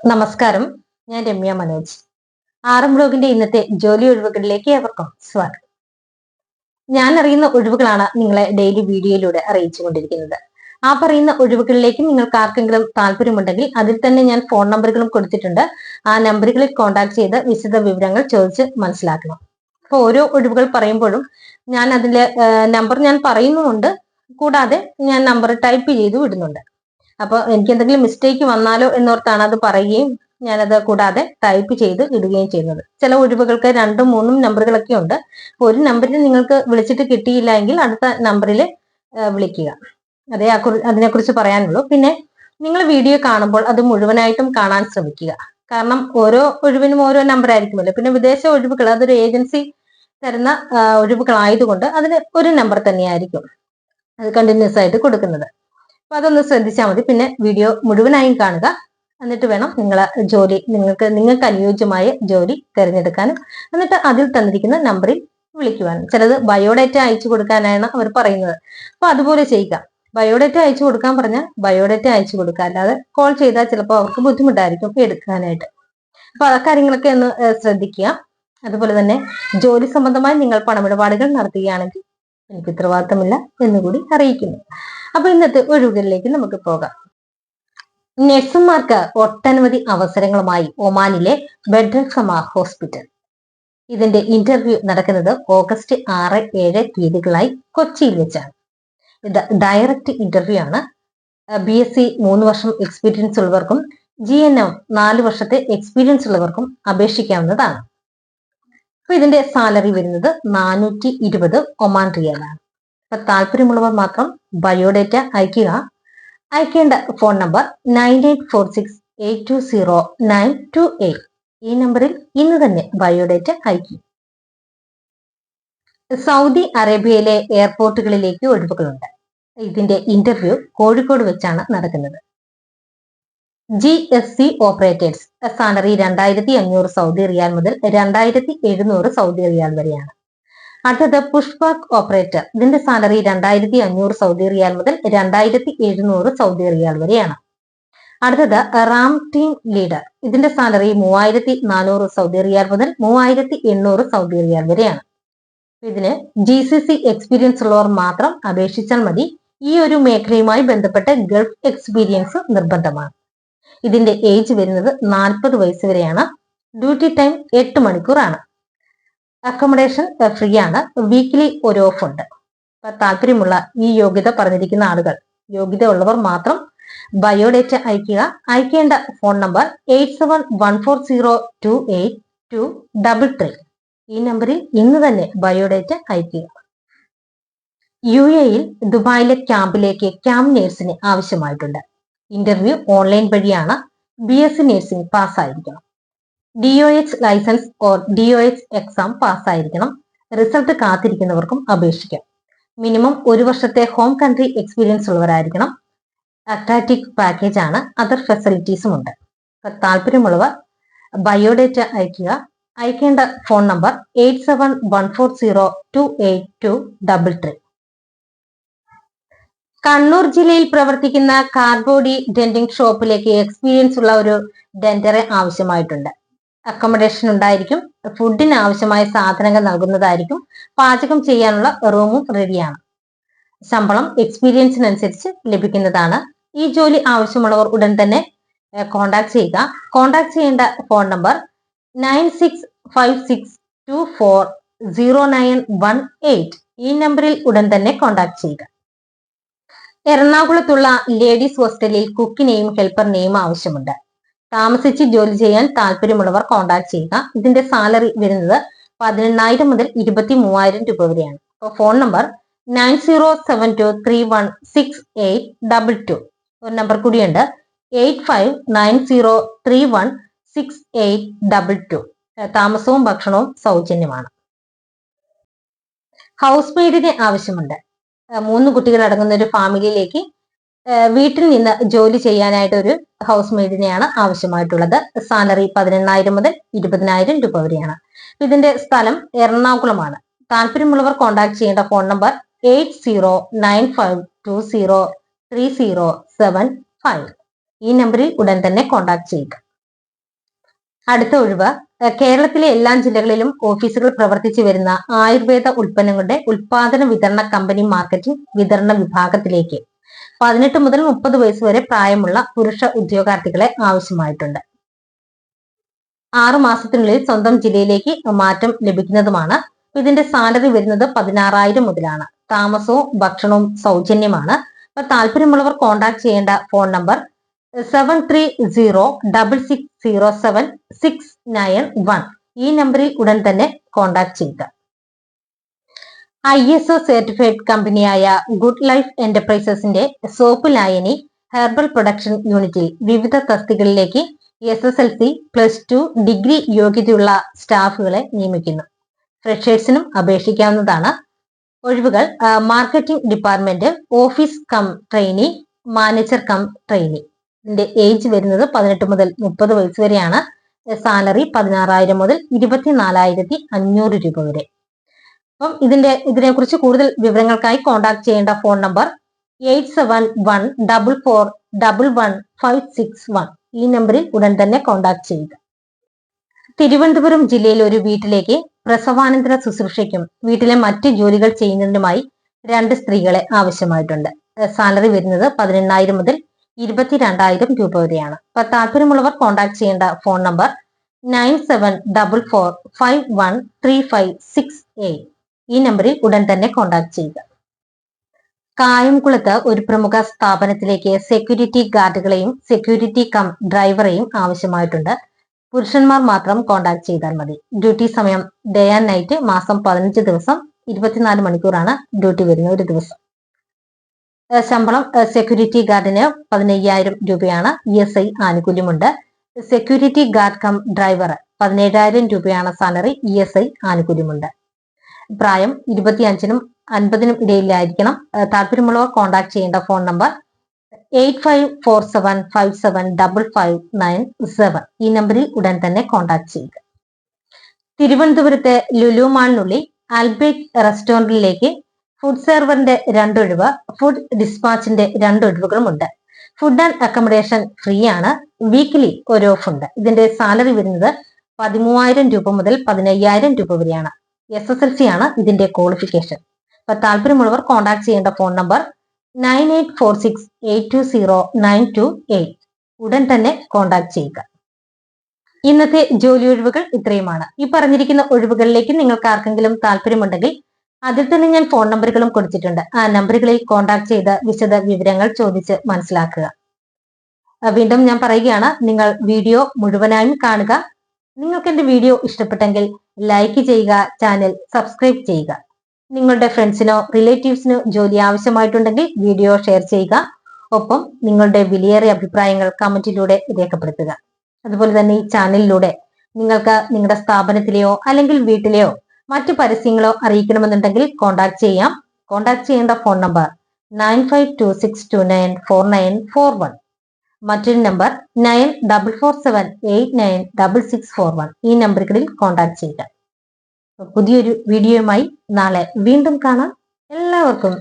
നമസ്കാരം, ഞാൻ രമ്യ മനോജ്. ആറം ബ്ലോഗിന്റെ ഇന്നത്തെ ജോലി ഒഴിവുകളിലേക്ക് ഏവർക്കും സ്വാഗതം. ഞാൻ അറിയുന്ന ഒഴിവുകളാണ് നിങ്ങളെ ഡെയിലി വീഡിയോയിലൂടെ അറിയിച്ചുകൊണ്ടിരിക്കുന്നത്. ആ പറയുന്ന ഒഴിവുകളിലേക്ക് നിങ്ങൾക്ക് ആർക്കെങ്കിലും താല്പര്യമുണ്ടെങ്കിൽ അതിൽ തന്നെ ഞാൻ ഫോൺ നമ്പറുകളും കൊടുത്തിട്ടുണ്ട്. ആ നമ്പറുകളിൽ കോൺടാക്ട് ചെയ്ത് വിശദ വിവരങ്ങൾ ചോദിച്ച് മനസ്സിലാക്കണം. അപ്പൊ ഓരോ ഒഴിവുകൾ പറയുമ്പോഴും ഞാൻ അതിലെ നമ്പർ ഞാൻ പറയുന്നുമുണ്ട്, കൂടാതെ ഞാൻ നമ്പർ ടൈപ്പ് ചെയ്ത് വിടുന്നുണ്ട്. അപ്പൊ എനിക്ക് എന്തെങ്കിലും മിസ്റ്റേക്ക് വന്നാലോ എന്നോർത്താണ് അത് പറയുകയും ഞാനത് കൂടാതെ ടൈപ്പ് ചെയ്ത് ഇടുകയും ചെയ്യുന്നത്. ചില ഒഴിവുകൾക്ക് 2ഉം 3ഉം നമ്പറുകളൊക്കെ ഉണ്ട്. ഒരു നമ്പറിൽ നിങ്ങൾക്ക് വിളിച്ചിട്ട് കിട്ടിയില്ല എങ്കിൽ അടുത്ത നമ്പറിൽ വിളിക്കുക. അതിനെക്കുറിച്ച് പറയാനുള്ളൂ. പിന്നെ നിങ്ങൾ വീഡിയോ കാണുമ്പോൾ അത് മുഴുവനായിട്ടും കാണാൻ ശ്രമിക്കുക. കാരണം ഓരോ ഒഴിവിനും ഓരോ നമ്പർ ആയിരിക്കുമല്ലോ. പിന്നെ വിദേശ ഒഴിവുകൾ അതൊരു ഏജൻസി തരുന്ന ഒഴിവുകളായതുകൊണ്ട് അതിന് ഒരു നമ്പർ തന്നെയായിരിക്കും അത് കണ്ടിന്യൂസ് ആയിട്ട് കൊടുക്കുന്നത്. അപ്പൊ അതൊന്ന് ശ്രദ്ധിച്ചാൽ മതി. പിന്നെ വീഡിയോ മുഴുവനായും കാണുക. എന്നിട്ട് വേണം നിങ്ങൾക്ക് അനുയോജ്യമായ ജോലി തിരഞ്ഞെടുക്കാനും എന്നിട്ട് അതിൽ തന്നിരിക്കുന്ന നമ്പറിൽ വിളിക്കുവാനും. ചിലത് ബയോഡേറ്റ അയച്ചു കൊടുക്കാനാണ് അവർ പറയുന്നത്. അപ്പൊ അതുപോലെ ചെയ്യുക. ബയോഡേറ്റ അയച്ചു കൊടുക്കാൻ പറഞ്ഞാൽ ബയോഡേറ്റ അയച്ചു കൊടുക്കുക. അല്ലാതെ കോൾ ചെയ്താൽ ചിലപ്പോൾ അവർക്ക് ബുദ്ധിമുട്ടായിരിക്കും എടുക്കാനായിട്ട്. അപ്പൊ ആ കാര്യങ്ങളൊക്കെ ഒന്ന് ശ്രദ്ധിക്കുക. അതുപോലെ തന്നെ ജോലി സംബന്ധമായി നിങ്ങൾ പണമിടപാടുകൾ നടത്തുകയാണെങ്കിൽ എനിക്ക് ഉത്തരവാദിത്തമില്ല എന്നുകൂടി അറിയിക്കുന്നു. അപ്പൊ ഇന്നത്തെ ഒഴിവുകളിലേക്ക് നമുക്ക് പോകാം. നഴ്സുമാർക്ക് ഒട്ടനവധി അവസരങ്ങളുമായി ഒമാനിലെ ബെഡ്രക്സമ ഹോസ്പിറ്റൽ. ഇതിന്റെ ഇന്റർവ്യൂ നടക്കുന്നത് ഓഗസ്റ്റ് 6, 7 തീയതികളായി കൊച്ചിയിൽ വെച്ചാണ്. ഇത് ഡയറക്റ്റ് ഇന്റർവ്യൂ ആണ്. BSc 3 വർഷം എക്സ്പീരിയൻസ് ഉള്ളവർക്കും GNM 4 വർഷത്തെ എക്സ്പീരിയൻസ് ഉള്ളവർക്കും അപേക്ഷിക്കാവുന്നതാണ്. അപ്പൊ ഇതിന്റെ സാലറി വരുന്നത് 420 ഒമാൻ റിയാലാണ്. അപ്പൊ താല്പര്യമുള്ളവർ മാത്രം ബയോഡേറ്റ അയക്കുക. അയക്കേണ്ട ഫോൺ നമ്പർ 9846820928. ഈ നമ്പറിൽ ഇന്ന് തന്നെ ബയോഡേറ്റ അയക്കും. സൗദി അറേബ്യയിലെ എയർപോർട്ടുകളിലേക്ക് ഒഴിവുകളുണ്ട്. ഇതിന്റെ ഇന്റർവ്യൂ കോഴിക്കോട് വെച്ചാണ് നടക്കുന്നത്. GSC operators. സാലറി 2500 സൗദി റിയാൽ മുതൽ 2700 സൗദി റിയാൽ വരെയാണ്. അടുത്തത് പുഷ്പാക് ഓപ്പറേറ്റർ. ഇതിന്റെ സാലറി 2500 സൗദി റിയാൽ മുതൽ 2700 സൗദി റിയാൽ വരെയാണ്. അടുത്തത് റാം ടീം ലീഡർ. ഇതിന്റെ സാലറി 3400 സൗദി റിയാൽ മുതൽ 3800 സൗദി റിയാൽ വരെയാണ്. ഇതിന് GCC എക്സ്പീരിയൻസ് ഉള്ളവർ മാത്രം അപേക്ഷിച്ചാൽ മതി. ഈ ഒരു മേഖലയുമായി ബന്ധപ്പെട്ട് ഗൾഫ് എക്സ്പീരിയൻസ് നിർബന്ധമാണ്. ഇതിന്റെ ഏജ് വരുന്നത് 40 വയസ്സ് വരെയാണ്. ഡ്യൂട്ടി ടൈം 8 മണിക്കൂറാണ്. അക്കോമഡേഷൻ ഫ്രീ ആണ്. വീക്കിലി ഒരു ഓഫ് ഉണ്ട്. താല്പര്യമുള്ള ഈ യോഗ്യത പറഞ്ഞിരിക്കുന്ന ആളുകൾ, യോഗ്യത ഉള്ളവർ മാത്രം ബയോഡേറ്റ അയക്കുക. അയക്കേണ്ട ഫോൺ നമ്പർ 8714028233. ഈ നമ്പറിൽ ഇന്ന് തന്നെ ബയോഡേറ്റ അയക്കുക. UAE ദുബായിലെ ക്യാമ്പിലേക്ക് ക്യാമ്പ് നേഴ്സിന് ആവശ്യമായിട്ടുണ്ട്. ഇന്റർവ്യൂ ഓൺലൈൻ വഴിയാണ്. BSc നഴ്സിംഗ് പാസ്സായിരിക്കണം. DOH licence or DOH exam പാസ്സായിരിക്കണം. റിസൾട്ട് കാത്തിരിക്കുന്നവർക്കും അപേക്ഷിക്കാം. മിനിമം 1 വർഷത്തെ ഹോം കൺട്രി എക്സ്പീരിയൻസ് ഉള്ളവരായിരിക്കണം. അട്രാക്റ്റീവ് പാക്കേജ് ആണ്. അതർ ഫെസിലിറ്റീസും ഉണ്ട്. താല്പര്യമുള്ളവർ ബയോഡേറ്റ അയക്കുക. അയക്കേണ്ട ഫോൺ നമ്പർ 8714028233. കണ്ണൂർ ജില്ലയിൽ പ്രവർത്തിക്കുന്ന കാർബോഡി ഡെന്റിംഗ് ഷോപ്പിലേക്ക് എക്സ്പീരിയൻസ് ഉള്ള ഒരു ഡെന്ററെ ആവശ്യമായിട്ടുണ്ട്. അക്കോമഡേഷൻ ഉണ്ടായിരിക്കും. ഫുഡിന് ആവശ്യമായ സാധനങ്ങൾ നൽകുന്നതായിരിക്കും. പാചകം ചെയ്യാനുള്ള റൂമും റെഡിയാണ്. ശമ്പളം എക്സ്പീരിയൻസിനനുസരിച്ച് ലഭിക്കുന്നതാണ്. ഈ ജോലി ആവശ്യമുള്ളവർ ഉടൻ തന്നെ കോൺടാക്ട് ചെയ്യുക. കോൺടാക്ട് ചെയ്യേണ്ട ഫോൺ നമ്പർ 9656240918. ഈ നമ്പറിൽ ഉടൻ തന്നെ കോൺടാക്ട് ചെയ്യുക. എറണാകുളത്തുള്ള ലേഡീസ് ഹോസ്റ്റലിൽ കുക്കിനെയും ഹെൽപ്പറിനെയും ആവശ്യമുണ്ട്. താമസിച്ച് ജോലി ചെയ്യാൻ താല്പര്യമുള്ളവർ കോൺടാക്ട് ചെയ്യുക. ഇതിന്റെ സാലറി വരുന്നത് 18,000 മുതൽ 23,000 രൂപ വരെയാണ്. Phone number 9072316822. ഒരു നമ്പർ കൂടിയുണ്ട്, 8590316822. താമസവും ഭക്ഷണവും സൗജന്യമാണ്. ഹൗസ് മെയ്ഡിനെ ആവശ്യമുണ്ട്. 3 കുട്ടികൾ അടങ്ങുന്ന ഒരു ഫാമിലിയിലേക്ക് വീട്ടിൽ നിന്ന് ജോലി ചെയ്യാനായിട്ട് ഒരു ഹൗസ് മെയ്ഡിനെയാണ് ആവശ്യമായിട്ടുള്ളത്. സാലറി 18,000 മുതൽ 20,000 രൂപ വരെയാണ്. ഇതിന്റെ സ്ഥലം എറണാകുളമാണ്. താല്പര്യമുള്ളവർ കോൺടാക്ട് ചെയ്യേണ്ട ഫോൺ നമ്പർ 8095203075. ഈ നമ്പറിൽ ഉടൻ തന്നെ കോൺടാക്ട് ചെയ്യുക. അടുത്ത ഒഴിവ് കേരളത്തിലെ എല്ലാ ജില്ലകളിലും ഓഫീസുകൾ പ്രവർത്തിച്ചു വരുന്ന ആയുർവേദ ഉൽപ്പന്നങ്ങളുടെ ഉൽപാദന വിതരണ കമ്പനി മാർക്കറ്റിംഗ് വിതരണ വിഭാഗത്തിലേക്ക് 18 മുതൽ 30 വയസ്സ് വരെ പ്രായമുള്ള പുരുഷ ഉദ്യോഗാർത്ഥികളെ ആവശ്യമായിട്ടുണ്ട്. 6 മാസത്തിനുള്ളിൽ സ്വന്തം ജില്ലയിലേക്ക് മാറ്റം ലഭിക്കുന്നതുമാണ്. ഇതിന്റെ സാലറി വരുന്നത് 16,000 മുതലാണ്. താമസവും ഭക്ഷണവും സൗജന്യമാണ്. അപ്പൊ താല്പര്യമുള്ളവർ കോൺടാക്ട് ചെയ്യേണ്ട ഫോൺ നമ്പർ 7306607691. ഈ നമ്പറിൽ ഉടൻ തന്നെ കോൺടാക്ട് ചെയ്യുക. ISO സർട്ടിഫൈഡ് കമ്പനിയായ ഗുഡ് ലൈഫ് എന്റർപ്രൈസസിന്റെ സോപ്പ് ലായനി ഹെർബൽ പ്രൊഡക്ഷൻ യൂണിറ്റിൽ വിവിധ തസ്തികകളിലേക്ക് SSLC, +2 ഡിഗ്രി യോഗ്യതയുള്ള സ്റ്റാഫുകളെ നിയമിക്കുന്നു. ഫ്രഷേഴ്സിനും അപേക്ഷിക്കാവുന്നതാണ്. ഒഴിവുകൾ marketing department, office cum trainee, manager cum trainee. ഇതിന്റെ ഏജ് വരുന്നത് 18 മുതൽ 30 വയസ്സ് വരെയാണ്. സാലറി 16,000 മുതൽ 24,500 രൂപ വരെ. അപ്പം ഇതിനെക്കുറിച്ച് കൂടുതൽ വിവരങ്ങൾക്കായി കോൺടാക്ട് ചെയ്യേണ്ട ഫോൺ നമ്പർ 8714411561. ഈ നമ്പറിൽ ഉടൻ തന്നെ കോൺടാക്ട് ചെയ്യുക. തിരുവനന്തപുരം ജില്ലയിലെ ഒരു വീട്ടിലേക്ക് പ്രസവാനന്തര ശുശ്രൂഷയ്ക്കും വീട്ടിലെ മറ്റ് ജോലികൾ ചെയ്യുന്നതിനുമായി 2 സ്ത്രീകളെ ആവശ്യമായിട്ടുണ്ട്. സാലറി വരുന്നത് 18,000 മുതൽ 22,000 രൂപ വരെയാണ്. അപ്പൊ താല്പര്യമുള്ളവർ കോൺടാക്ട് ചെയ്യേണ്ട ഫോൺ നമ്പർ 9744513568. ഈ നമ്പറിൽ ഉടൻ തന്നെ കോൺടാക്ട് ചെയ്യുക. കായംകുളത്ത് ഒരു പ്രമുഖ സ്ഥാപനത്തിലേക്ക് സെക്യൂരിറ്റി ഗാർഡുകളെയും സെക്യൂരിറ്റി കം ഡ്രൈവറെയും ആവശ്യമായിട്ടുണ്ട്. പുരുഷന്മാർ മാത്രം കോൺടാക്ട് ചെയ്താൽ മതി. ഡ്യൂട്ടി സമയം ഡേ ആൻഡ് നൈറ്റ്, മാസം 15 ദിവസം, 24 മണിക്കൂറാണ് ഡ്യൂട്ടി വരുന്ന ഒരു ദിവസം. ശമ്പളം സെക്യൂരിറ്റി ഗാർഡിന് 15,000 രൂപയാണ്. ESI ആനുകൂല്യമുണ്ട്. സെക്യൂരിറ്റി ഗാർഡ് കം ഡ്രൈവർ 17,000 രൂപയാണ് സാലറി. ESI ആനുകൂല്യമുണ്ട്. പ്രായം 25-നും 50-നും ഇടയിലായിരിക്കണം. താല്പര്യമുള്ളവർ കോൺടാക്ട് ചെയ്യേണ്ട ഫോൺ നമ്പർ 8547575597. ഈ നമ്പറിൽ ഉടൻ തന്നെ കോൺടാക്ട് ചെയ്യുക. തിരുവനന്തപുരത്തെ ലുലു മാളിനുള്ളിൽ ആൽബേറ്റ് റെസ്റ്റോറന്റിലേക്ക് ഫുഡ് സെർവറിന്റെ 2 ഒഴിവ്, ഫുഡ് ഡിസ്പാച്ചിന്റെ 2 ഒഴിവുകളുമുണ്ട്. ഫുഡ് ആൻഡ് അക്കോമഡേഷൻ ഫ്രീ ആണ്. വീക്കിലി ഒരു ഓഫ് ഉണ്ട്. ഇതിന്റെ സാലറി വരുന്നത് 13,000 രൂപ മുതൽ 15,000 രൂപ വരെയാണ്. SSLC ആണ് ഇതിന്റെ ക്വാളിഫിക്കേഷൻ. അപ്പൊ താല്പര്യമുള്ളവർ കോൺടാക്ട് ചെയ്യേണ്ട ഫോൺ നമ്പർ 9846820928. ഉടൻ തന്നെ കോൺടാക്ട് ചെയ്യുക. ഇന്നത്തെ ജോലി ഒഴിവുകൾ ഇത്രയുമാണ്. ഈ പറഞ്ഞിരിക്കുന്ന ഒഴിവുകളിലേക്ക് നിങ്ങൾക്ക് ആർക്കെങ്കിലും താല്പര്യമുണ്ടെങ്കിൽ അതിൽ തന്നെ ഞാൻ ഫോൺ നമ്പറുകളും കൊടുത്തിട്ടുണ്ട്. ആ നമ്പറുകളിൽ കോൺടാക്ട് ചെയ്ത് വിശദ വിവരങ്ങൾ ചോദിച്ച് മനസ്സിലാക്കുക. വീണ്ടും ഞാൻ പറയുകയാണ്, നിങ്ങൾ വീഡിയോ മുഴുവനായും കാണുക. നിങ്ങൾക്ക് എന്റെ വീഡിയോ ഇഷ്ടപ്പെട്ടെങ്കിൽ ലൈക്ക് ചെയ്യുക, ചാനൽ സബ്സ്ക്രൈബ് ചെയ്യുക. നിങ്ങളുടെ ഫ്രണ്ട്സിനോ റിലേറ്റീവ്സിനോ ജോലി ആവശ്യമായിട്ടുണ്ടെങ്കിൽ വീഡിയോ ഷെയർ ചെയ്യുക. ഒപ്പം നിങ്ങളുടെ വിലയേറിയ അഭിപ്രായങ്ങൾ കമന്റിലൂടെ രേഖപ്പെടുത്തുക. അതുപോലെ തന്നെ ഈ ചാനലിലൂടെ നിങ്ങൾക്ക് നിങ്ങളുടെ സ്ഥാപനത്തിലെയോ അല്ലെങ്കിൽ വീട്ടിലെയോ മറ്റു പരസ്യങ്ങളോ അറിയിക്കണമെന്നുണ്ടെങ്കിൽ കോൺടാക്ട് ചെയ്യാം. കോൺടാക്ട് ചെയ്യേണ്ട ഫോൺ നമ്പർ 9526294941. മറ്റൊരു നമ്പർ 9447896641. ഈ നമ്പറുകളിൽ കോൺടാക്ട് ചെയ്യുക. പുതിയൊരു വീഡിയോയുമായി നാളെ വീണ്ടും കാണാം. എല്ലാവർക്കും